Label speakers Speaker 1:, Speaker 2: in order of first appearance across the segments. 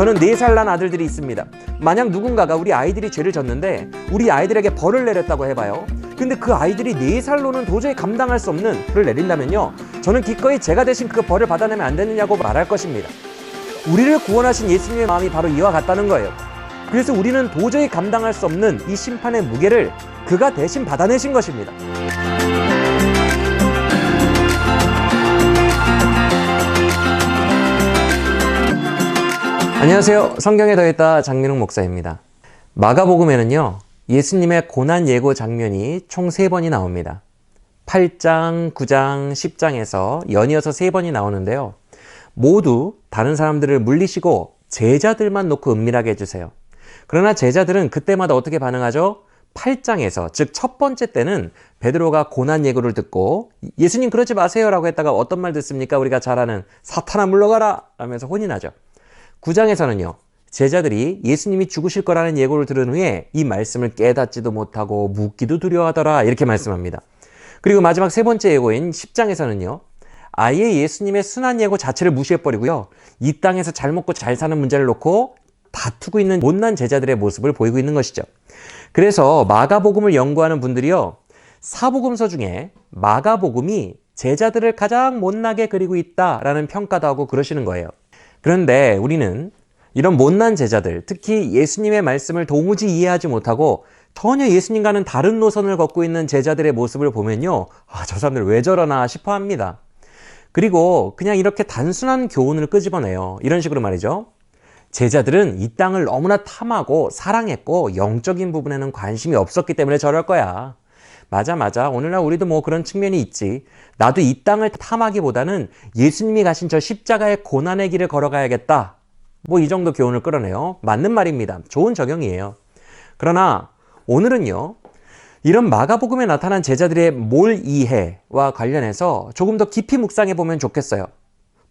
Speaker 1: 저는 4살 난 아들들이 있습니다. 만약 누군가가 우리 아이들이 죄를 졌는데 우리 아이들에게 벌을 내렸다고 해봐요. 근데 그 아이들이 4살로는 도저히 감당할 수 없는 벌을 내린다면요, 저는 기꺼이 제가 대신 그 벌을 받아내면 안 되느냐고 말할 것입니다. 우리를 구원하신 예수님의 마음이 바로 이와 같다는 거예요. 그래서 우리는 도저히 감당할 수 없는 이 심판의 무게를 그가 대신 받아내신 것입니다. 안녕하세요. 성경에 더했다 장민웅 목사입니다. 마가복음에는요, 예수님의 고난 예고 장면이 총 3번이 나옵니다. 8장, 9장, 10장에서 연이어서 3번이 나오는데요. 모두 다른 사람들을 물리시고 제자들만 놓고 은밀하게 해주세요. 그러나 제자들은 그때마다 어떻게 반응하죠? 8장에서, 즉 첫 번째 때는 베드로가 고난 예고를 듣고 예수님 그러지 마세요 라고 했다가 어떤 말 듣습니까? 우리가 잘 아는 사탄아 물러가라 하면서 혼이 나죠. 9장에서는요, 제자들이 예수님이 죽으실 거라는 예고를 들은 후에 이 말씀을 깨닫지도 못하고 묻기도 두려워하더라 이렇게 말씀합니다. 그리고 마지막 3번째 예고인 10장에서는요, 아예 예수님의 순환 예고 자체를 무시해버리고요, 이 땅에서 잘 먹고 잘 사는 문제를 놓고 다투고 있는 못난 제자들의 모습을 보이고 있는 것이죠. 그래서 마가복음을 연구하는 분들이요, 사복음서 중에 마가복음이 제자들을 가장 못나게 그리고 있다라는 평가도 하고 그러시는 거예요. 그런데 우리는 이런 못난 제자들, 특히 예수님의 말씀을 도무지 이해하지 못하고 전혀 예수님과는 다른 노선을 걷고 있는 제자들의 모습을 보면요, 저 사람들 왜 저러나 싶어 합니다. 그리고 그냥 이렇게 단순한 교훈을 끄집어내요. 이런 식으로 말이죠. 제자들은 이 땅을 너무나 탐하고 사랑했고 영적인 부분에는 관심이 없었기 때문에 저럴 거야. 맞아. 오늘날 우리도 뭐 그런 측면이 있지. 나도 이 땅을 탐하기보다는 예수님이 가신 저 십자가의 고난의 길을 걸어가야겠다. 뭐 이 정도 교훈을 끌어내요. 맞는 말입니다. 좋은 적용이에요. 그러나 오늘은요, 이런 마가복음에 나타난 제자들의 몰이해와 관련해서 조금 더 깊이 묵상해 보면 좋겠어요.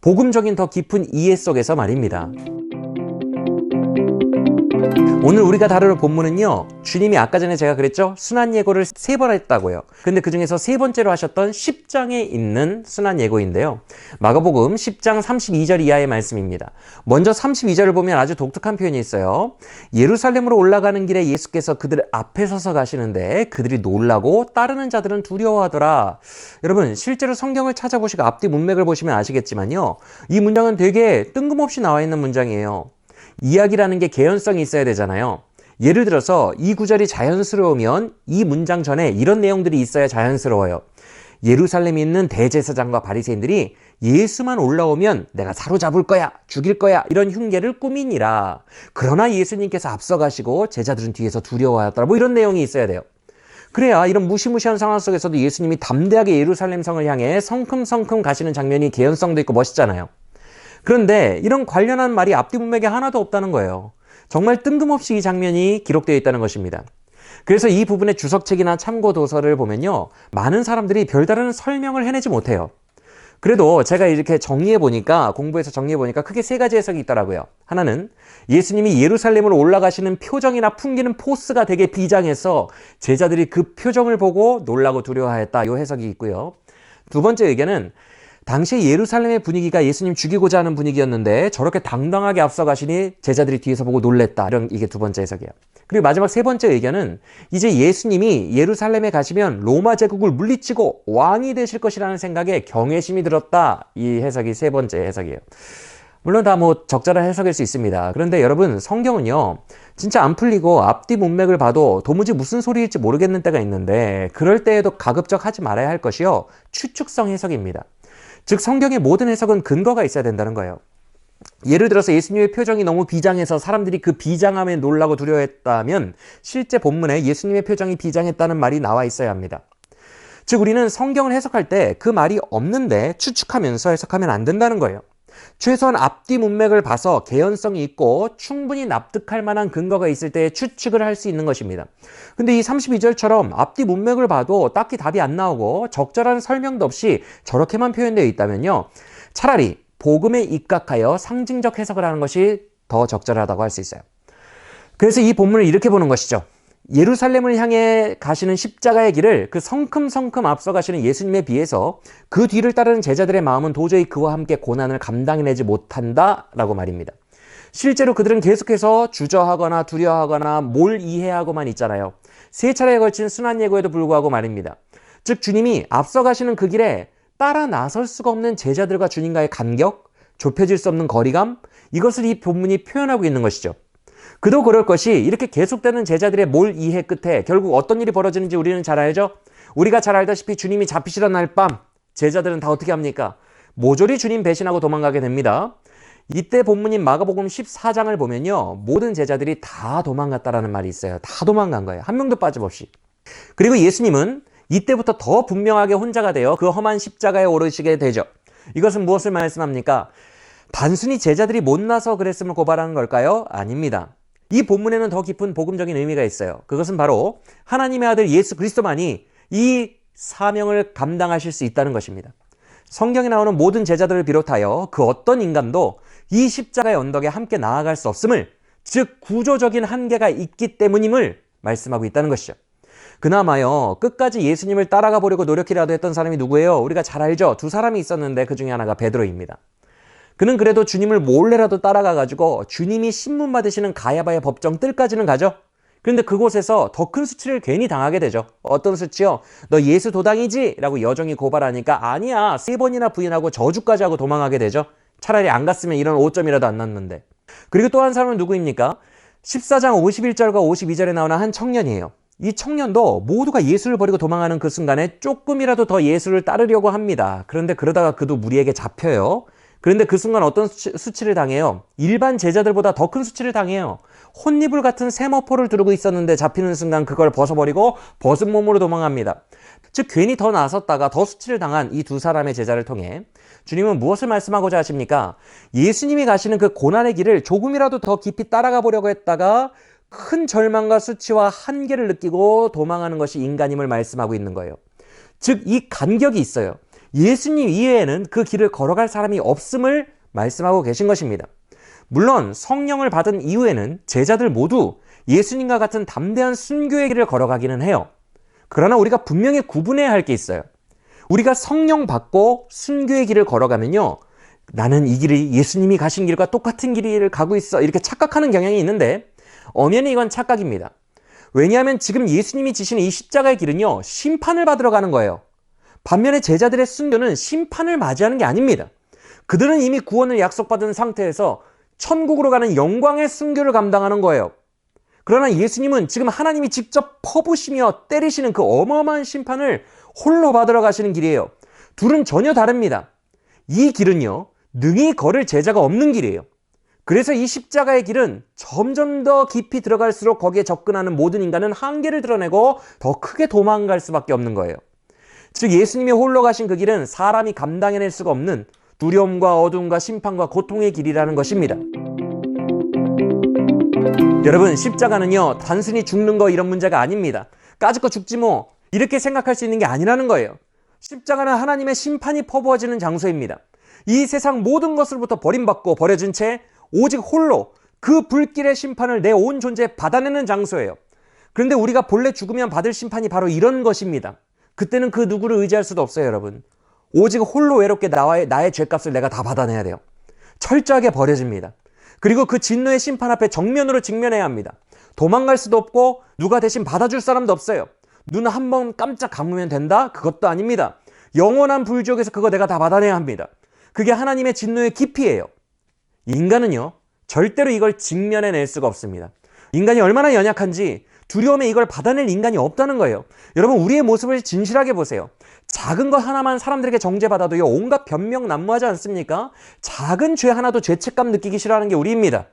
Speaker 1: 복음적인 더 깊은 이해 속에서 말입니다. 오늘 우리가 다룰 본문은요, 주님이 아까 전에 제가 그랬죠? 순환 예고를 3번 했다고요. 근데 그 중에서 3번째로 하셨던 10장에 있는 순환 예고인데요. 마가복음 10장 32절 이하의 말씀입니다. 먼저 32절을 보면 아주 독특한 표현이 있어요. 예루살렘으로 올라가는 길에 예수께서 그들 앞에 서서 가시는데 그들이 놀라고 따르는 자들은 두려워하더라. 여러분, 실제로 성경을 찾아보시고 앞뒤 문맥을 보시면 아시겠지만요, 이 문장은 되게 뜬금없이 나와 있는 문장이에요. 이야기라는 게 개연성이 있어야 되잖아요. 예를 들어서 이 구절이 자연스러우면 이 문장 전에 이런 내용들이 있어야 자연스러워요. 예루살렘에 있는 대제사장과 바리새인들이 예수만 올라오면 내가 사로잡을 거야, 죽일 거야 이런 흉계를 꾸미니라. 그러나 예수님께서 앞서가시고 제자들은 뒤에서 두려워하였더라. 뭐 이런 내용이 있어야 돼요. 그래야 이런 무시무시한 상황 속에서도 예수님이 담대하게 예루살렘 성을 향해 성큼성큼 가시는 장면이 개연성도 있고 멋있잖아요. 그런데 이런 관련한 말이 앞뒤 문맥에 하나도 없다는 거예요. 정말 뜬금없이 이 장면이 기록되어 있다는 것입니다. 그래서 이 부분의 주석책이나 참고 도서를 보면요, 많은 사람들이 별다른 설명을 해내지 못해요. 그래도 제가 이렇게 공부해서 정리해 보니까 크게 3가지 해석이 있더라고요. 하나는 예수님이 예루살렘으로 올라가시는 표정이나 풍기는 포스가 되게 비장해서 제자들이 그 표정을 보고 놀라고 두려워하였다, 이 해석이 있고요. 2번째 의견은 당시 예루살렘의 분위기가 예수님 죽이고자 하는 분위기였는데 저렇게 당당하게 앞서가시니 제자들이 뒤에서 보고 놀랬다. 이게 2번째 해석이에요. 그리고 마지막 3번째 의견은 이제 예수님이 예루살렘에 가시면 로마 제국을 물리치고 왕이 되실 것이라는 생각에 경외심이 들었다. 이 해석이 3번째 해석이에요. 물론 다 뭐 적절한 해석일 수 있습니다. 그런데 여러분, 성경은요, 진짜 안 풀리고 앞뒤 문맥을 봐도 도무지 무슨 소리일지 모르겠는 때가 있는데 그럴 때에도 가급적 하지 말아야 할 것이요, 추측성 해석입니다. 즉 성경의 모든 해석은 근거가 있어야 된다는 거예요. 예를 들어서 예수님의 표정이 너무 비장해서 사람들이 그 비장함에 놀라고 두려워했다면 실제 본문에 예수님의 표정이 비장했다는 말이 나와 있어야 합니다. 즉 우리는 성경을 해석할 때 그 말이 없는데 추측하면서 해석하면 안 된다는 거예요. 최소한 앞뒤 문맥을 봐서 개연성이 있고 충분히 납득할 만한 근거가 있을 때 추측을 할 수 있는 것입니다. 근데 이 32절처럼 앞뒤 문맥을 봐도 딱히 답이 안 나오고 적절한 설명도 없이 저렇게만 표현되어 있다면요, 차라리 복음에 입각하여 상징적 해석을 하는 것이 더 적절하다고 할 수 있어요. 그래서 이 본문을 이렇게 보는 것이죠. 예루살렘을 향해 가시는 십자가의 길을 그 성큼성큼 앞서 가시는 예수님에 비해서 그 뒤를 따르는 제자들의 마음은 도저히 그와 함께 고난을 감당해내지 못한다라고 말입니다. 실제로 그들은 계속해서 주저하거나 두려워하거나 뭘 이해하고만 있잖아요. 3차례에 걸친 순환 예고에도 불구하고 말입니다. 즉 주님이 앞서가시는 그 길에 따라 나설 수가 없는 제자들과 주님과의 간격, 좁혀질 수 없는 거리감, 이것을 이 본문이 표현하고 있는 것이죠. 그도 그럴 것이 이렇게 계속되는 제자들의 몰 이해 끝에 결국 어떤 일이 벌어지는지 우리는 잘 알죠? 우리가 잘 알다시피 주님이 잡히시던 날 밤 제자들은 다 어떻게 합니까? 모조리 주님 배신하고 도망가게 됩니다. 이때 본문인 마가복음 14장을 보면요, 모든 제자들이 다 도망갔다라는 말이 있어요. 다 도망간 거예요. 한 명도 빠짐없이. 그리고 예수님은 이때부터 더 분명하게 혼자가 되어 그 험한 십자가에 오르시게 되죠. 이것은 무엇을 말씀합니까? 단순히 제자들이 못나서 그랬음을 고발하는 걸까요? 아닙니다. 이 본문에는 더 깊은 복음적인 의미가 있어요. 그것은 바로 하나님의 아들 예수 그리스도만이 이 사명을 감당하실 수 있다는 것입니다. 성경에 나오는 모든 제자들을 비롯하여 그 어떤 인간도 이 십자가의 언덕에 함께 나아갈 수 없음을, 즉 구조적인 한계가 있기 때문임을 말씀하고 있다는 것이죠. 그나마요, 끝까지 예수님을 따라가 보려고 노력이라도 했던 사람이 누구예요? 우리가 잘 알죠? 2사람이 있었는데 그 중에 하나가 베드로입니다. 그는 그래도 주님을 몰래라도 따라가가지고 주님이 신문 받으시는 가야바의 법정 뜰까지는 가죠. 그런데 그곳에서 더 큰 수치를 괜히 당하게 되죠. 어떤 수치요? 너 예수 도당이지? 라고 여종이 고발하니까 아니야, 3번이나 부인하고 저주까지 하고 도망하게 되죠. 차라리 안 갔으면 이런 오점이라도 안 났는데. 그리고 또 한 사람은 누구입니까? 14장 51절과 52절에 나오는 한 청년이에요. 이 청년도 모두가 예수를 버리고 도망하는 그 순간에 조금이라도 더 예수를 따르려고 합니다. 그런데 그러다가 그도 무리에게 잡혀요. 그런데 그 순간 어떤 수치를 당해요? 일반 제자들보다 더 큰 수치를 당해요. 혼이불 같은 세마포를 두르고 있었는데 잡히는 순간 그걸 벗어버리고 벗은 몸으로 도망합니다. 즉 괜히 더 나섰다가 더 수치를 당한 이 2사람의 제자를 통해 주님은 무엇을 말씀하고자 하십니까? 예수님이 가시는 그 고난의 길을 조금이라도 더 깊이 따라가 보려고 했다가 큰 절망과 수치와 한계를 느끼고 도망하는 것이 인간임을 말씀하고 있는 거예요. 즉 이 간격이 있어요. 예수님 이외에는 그 길을 걸어갈 사람이 없음을 말씀하고 계신 것입니다. 물론 성령을 받은 이후에는 제자들 모두 예수님과 같은 담대한 순교의 길을 걸어가기는 해요. 그러나 우리가 분명히 구분해야 할 게 있어요. 우리가 성령 받고 순교의 길을 걸어가면요, 나는 이 길이 예수님이 가신 길과 똑같은 길을 가고 있어, 이렇게 착각하는 경향이 있는데 엄연히 이건 착각입니다. 왜냐하면 지금 예수님이 지시는 이 십자가의 길은요, 심판을 받으러 가는 거예요. 반면에 제자들의 순교는 심판을 맞이하는 게 아닙니다. 그들은 이미 구원을 약속받은 상태에서 천국으로 가는 영광의 순교를 감당하는 거예요. 그러나 예수님은 지금 하나님이 직접 퍼부시며 때리시는 그 어마어마한 심판을 홀로 받으러 가시는 길이에요. 둘은 전혀 다릅니다. 이 길은요, 능히 걸을 제자가 없는 길이에요. 그래서 이 십자가의 길은 점점 더 깊이 들어갈수록 거기에 접근하는 모든 인간은 한계를 드러내고 더 크게 도망갈 수밖에 없는 거예요. 즉 예수님이 홀로 가신 그 길은 사람이 감당해낼 수가 없는 두려움과 어둠과 심판과 고통의 길이라는 것입니다. 여러분, 십자가는요, 단순히 죽는 거 이런 문제가 아닙니다. 까짓 거 죽지 뭐, 이렇게 생각할 수 있는 게 아니라는 거예요. 십자가는 하나님의 심판이 퍼부어지는 장소입니다. 이 세상 모든 것으로부터 버림받고 버려진 채 오직 홀로 그 불길의 심판을 내 온 존재에 받아내는 장소예요. 그런데 우리가 본래 죽으면 받을 심판이 바로 이런 것입니다. 그때는 그 누구를 의지할 수도 없어요, 여러분. 오직 홀로 외롭게 나의 죄값을 내가 다 받아내야 돼요. 철저하게 버려집니다. 그리고 그 진노의 심판 앞에 정면으로 직면해야 합니다. 도망갈 수도 없고 누가 대신 받아줄 사람도 없어요. 눈 한 번 깜짝 감으면 된다? 그것도 아닙니다. 영원한 불지옥에서 그거 내가 다 받아내야 합니다. 그게 하나님의 진노의 깊이예요. 인간은요, 절대로 이걸 직면해낼 수가 없습니다. 인간이 얼마나 연약한지 두려움에 이걸 받아낼 인간이 없다는 거예요. 여러분, 우리의 모습을 진실하게 보세요. 작은 것 하나만 사람들에게 정죄받아도요, 온갖 변명 난무하지 않습니까? 작은 죄 하나도 죄책감 느끼기 싫어하는 게 우리입니다.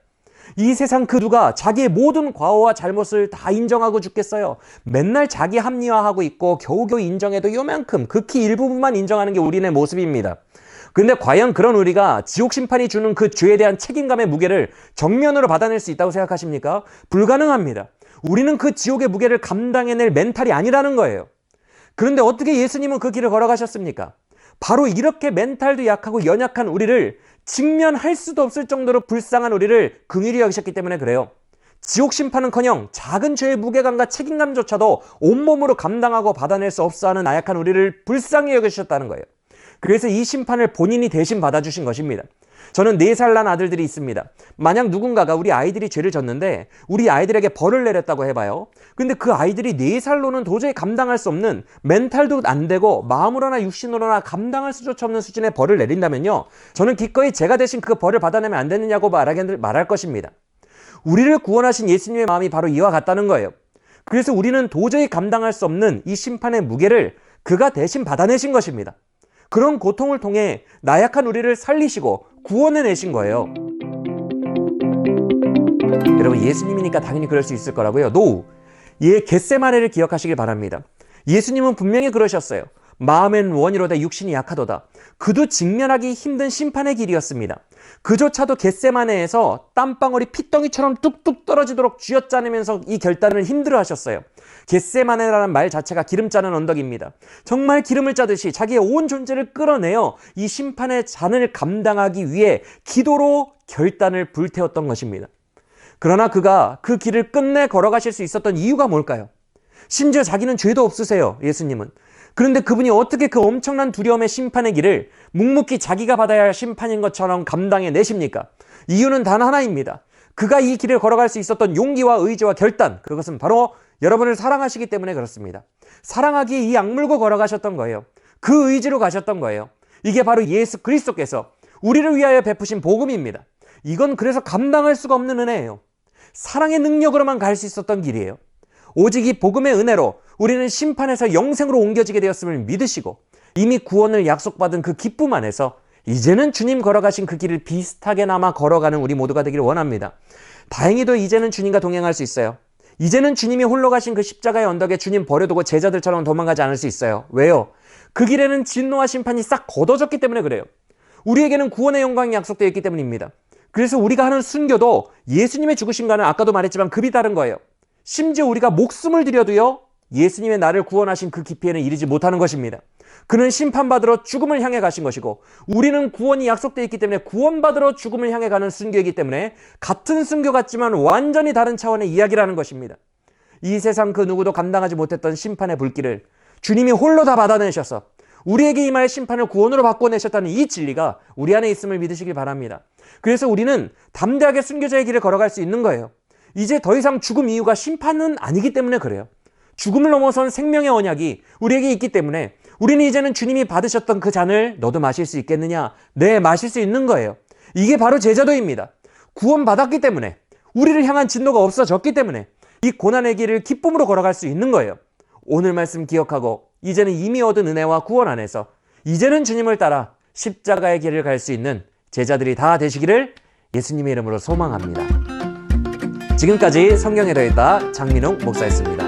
Speaker 1: 이 세상 그 누가 자기의 모든 과오와 잘못을 다 인정하고 죽겠어요? 맨날 자기 합리화하고 있고 겨우겨우 인정해도 요만큼 극히 일부분만 인정하는 게 우리의 모습입니다. 그런데 과연 그런 우리가 지옥 심판이 주는 그 죄에 대한 책임감의 무게를 정면으로 받아낼 수 있다고 생각하십니까? 불가능합니다. 우리는 그 지옥의 무게를 감당해낼 멘탈이 아니라는 거예요. 그런데 어떻게 예수님은 그 길을 걸어가셨습니까? 바로 이렇게 멘탈도 약하고 연약한 우리를, 직면할 수도 없을 정도로 불쌍한 우리를 긍휼히 여기셨기 때문에 그래요. 지옥 심판은커녕 작은 죄의 무게감과 책임감조차도 온몸으로 감당하고 받아낼 수 없어 하는 나약한 우리를 불쌍히 여기셨다는 거예요. 그래서 이 심판을 본인이 대신 받아주신 것입니다. 저는 4살 난 아들들이 있습니다. 만약 누군가가 우리 아이들이 죄를 졌는데 우리 아이들에게 벌을 내렸다고 해봐요. 근데 그 아이들이 4살로는 도저히 감당할 수 없는, 멘탈도 안 되고 마음으로나 육신으로나 감당할 수조차 없는 수준의 벌을 내린다면요, 저는 기꺼이 제가 대신 그 벌을 받아내면 안 되느냐고 말할 것입니다. 우리를 구원하신 예수님의 마음이 바로 이와 같다는 거예요. 그래서 우리는 도저히 감당할 수 없는 이 심판의 무게를 그가 대신 받아내신 것입니다. 그런 고통을 통해 나약한 우리를 살리시고 구원해내신 거예요. 여러분, 예수님이니까 당연히 그럴 수 있을 거라고요? 노! 겟세마네를 기억하시길 바랍니다. 예수님은 분명히 그러셨어요. 마음엔 원이로다 육신이 약하도다. 그도 직면하기 힘든 심판의 길이었습니다. 그조차도 겟세마네에서 땀방울이 핏덩이처럼 뚝뚝 떨어지도록 쥐어짜내면서 이 결단을 힘들어 하셨어요. 겟세마네라는 말 자체가 기름 짜는 언덕입니다. 정말 기름을 짜듯이 자기의 온 존재를 끌어내어 이 심판의 잔을 감당하기 위해 기도로 결단을 불태웠던 것입니다. 그러나 그가 그 길을 끝내 걸어가실 수 있었던 이유가 뭘까요? 심지어 자기는 죄도 없으세요, 예수님은. 그런데 그분이 어떻게 그 엄청난 두려움의 심판의 길을 묵묵히 자기가 받아야 할 심판인 것처럼 감당해 내십니까? 이유는 단 하나입니다. 그가 이 길을 걸어갈 수 있었던 용기와 의지와 결단, 그것은 바로 여러분을 사랑하시기 때문에 그렇습니다. 사랑하기에 이 악물고 걸어가셨던 거예요. 그 의지로 가셨던 거예요. 이게 바로 예수 그리스도께서 우리를 위하여 베푸신 복음입니다. 이건 그래서 감당할 수가 없는 은혜예요. 사랑의 능력으로만 갈 수 있었던 길이에요. 오직 이 복음의 은혜로 우리는 심판에서 영생으로 옮겨지게 되었음을 믿으시고 이미 구원을 약속받은 그 기쁨 안에서 이제는 주님 걸어가신 그 길을 비슷하게나마 걸어가는 우리 모두가 되기를 원합니다. 다행히도 이제는 주님과 동행할 수 있어요. 이제는 주님이 홀로 가신 그 십자가의 언덕에 주님 버려두고 제자들처럼 도망가지 않을 수 있어요. 왜요? 그 길에는 진노와 심판이 싹 걷어졌기 때문에 그래요. 우리에게는 구원의 영광이 약속되어 있기 때문입니다. 그래서 우리가 하는 순교도 예수님의 죽으심과는 아까도 말했지만 급이 다른 거예요. 심지어 우리가 목숨을 들여도요, 예수님의 나를 구원하신 그 깊이에는 이르지 못하는 것입니다. 그는 심판받으러 죽음을 향해 가신 것이고 우리는 구원이 약속되어 있기 때문에 구원받으러 죽음을 향해 가는 순교이기 때문에 같은 순교 같지만 완전히 다른 차원의 이야기라는 것입니다. 이 세상 그 누구도 감당하지 못했던 심판의 불길을 주님이 홀로 다 받아내셔서 우리에게 임할 심판을 구원으로 바꿔내셨다는 이 진리가 우리 안에 있음을 믿으시길 바랍니다. 그래서 우리는 담대하게 순교자의 길을 걸어갈 수 있는 거예요. 이제 더 이상 죽음 이유가 심판은 아니기 때문에 그래요. 죽음을 넘어선 생명의 언약이 우리에게 있기 때문에 우리는 이제는 주님이 받으셨던 그 잔을 너도 마실 수 있겠느냐? 네, 마실 수 있는 거예요. 이게 바로 제자도입니다. 구원받았기 때문에, 우리를 향한 진노가 없어졌기 때문에 이 고난의 길을 기쁨으로 걸어갈 수 있는 거예요. 오늘 말씀 기억하고 이제는 이미 얻은 은혜와 구원 안에서 이제는 주님을 따라 십자가의 길을 갈 수 있는 제자들이 다 되시기를 예수님의 이름으로 소망합니다. 지금까지 성경에 더했다 장민홍 목사였습니다.